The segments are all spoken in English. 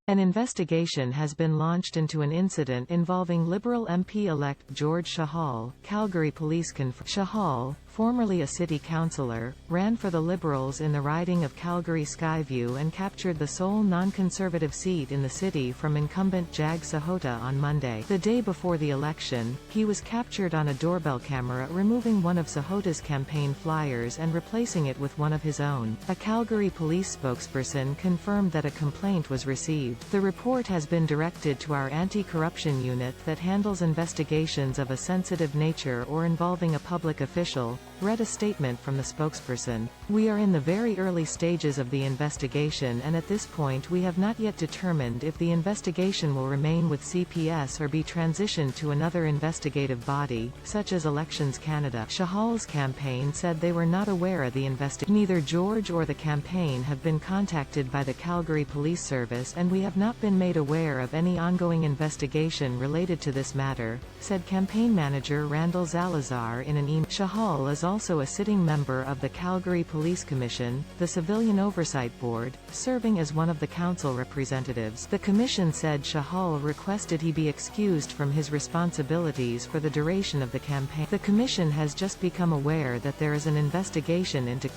An investigation has been launched into an incident involving Liberal MP-elect George Chahal. Calgary police confirmed Chahal, formerly a city councillor, ran for the Liberals in the riding of Calgary Skyview and captured the sole non-conservative seat in the city from incumbent Jag Sahota on Monday. The day before the election, he was captured on a doorbell camera removing one of Sahota's campaign flyers and replacing it with one of his own. A Calgary police spokesperson confirmed that a complaint was received. The report has been directed to our anti-corruption unit that handles investigations of a sensitive nature or involving a public official, read a statement from the spokesperson. We are in the very early stages of the investigation and at this point we have not yet determined if the investigation will remain with CPS or be transitioned to another investigative body, such as Elections Canada. Chahal's campaign said they were not aware of the investigation. Neither George or the campaign have been contacted by the Calgary Police Service and we have not been made aware of any ongoing investigation related to this matter, said campaign manager Randall Zalazar in an email. Chahal is also a sitting member of the Calgary Police Commission, the Civilian Oversight Board, serving as one of the council representatives. The commission said Chahal requested he be excused from his responsibilities for the duration of the campaign. The commission has just become aware that there is an investigation into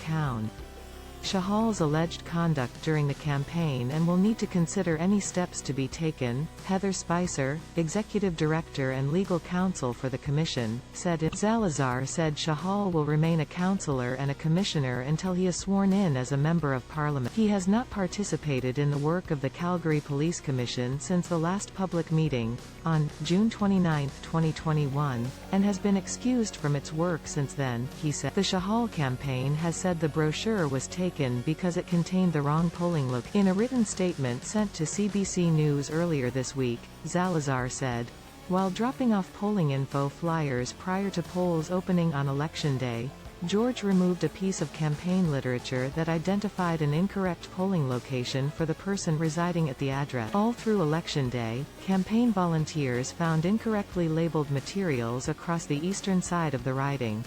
Chahal's alleged conduct during the campaign and will need to consider any steps to be taken. Heather Spicer, executive director and legal counsel for the commission, said it. Zalazar said Chahal will remain a councillor and a commissioner until he is sworn in as a member of parliament. He has not participated in the work of the Calgary Police Commission since the last public meeting, on June 29, 2021, and has been excused from its work since then, he said. The Chahal campaign has said the brochure was taken because it contained the wrong polling location. In a written statement sent to CBC News earlier this week, Zalazar said, while dropping off polling info flyers prior to polls opening on Election Day, George removed a piece of campaign literature that identified an incorrect polling location for the person residing at the address. All through Election Day, campaign volunteers found incorrectly labeled materials across the eastern side of the riding.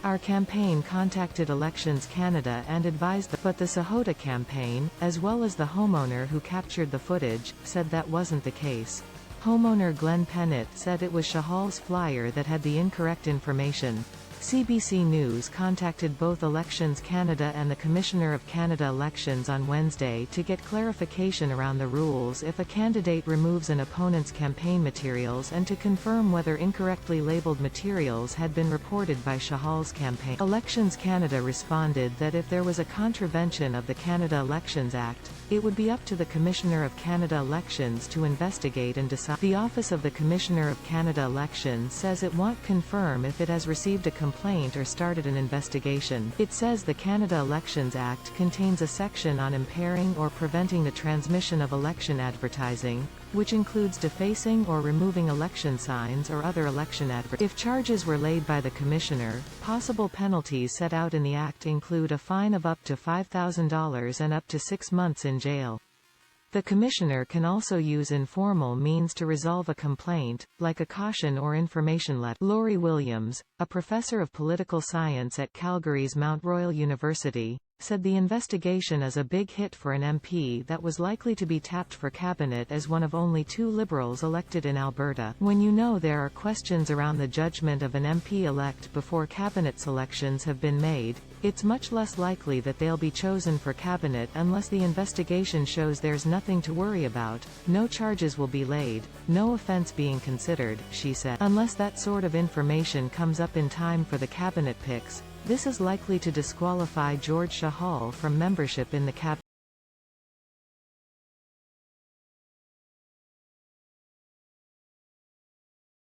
Our campaign contacted Elections Canada and advised but the Sahota campaign, as well as the homeowner who captured the footage, said that wasn't the case. Homeowner Glenn Pennant said it was Chahal's flyer that had the incorrect information. CBC News contacted both Elections Canada and the Commissioner of Canada Elections on Wednesday to get clarification around the rules if a candidate removes an opponent's campaign materials and to confirm whether incorrectly labeled materials had been reported by Chahal's campaign. Elections Canada responded that if there was a contravention of the Canada Elections Act, it would be up to the Commissioner of Canada Elections to investigate and decide. The Office of the Commissioner of Canada Elections says it won't confirm if it has received a complaint or started an investigation. It says the Canada Elections Act contains a section on impairing or preventing the transmission of election advertising, which includes defacing or removing election signs or other election advertising. If charges were laid by the Commissioner, possible penalties set out in the Act include a fine of up to $5,000 and up to 6 months in jail. The Commissioner can also use informal means to resolve a complaint, like a caution or information letter. Laurie Williams, a professor of political science at Calgary's Mount Royal University, said the investigation is a big hit for an MP that was likely to be tapped for cabinet as one of only 2 Liberals elected in Alberta. When you know there are questions around the judgment of an MP-elect before cabinet selections have been made, it's much less likely that they'll be chosen for cabinet unless the investigation shows there's nothing to worry about, no charges will be laid, no offense being considered, she said. Unless that sort of information comes up in time for the cabinet picks, this is likely to disqualify George Chahal from membership in the cabinet.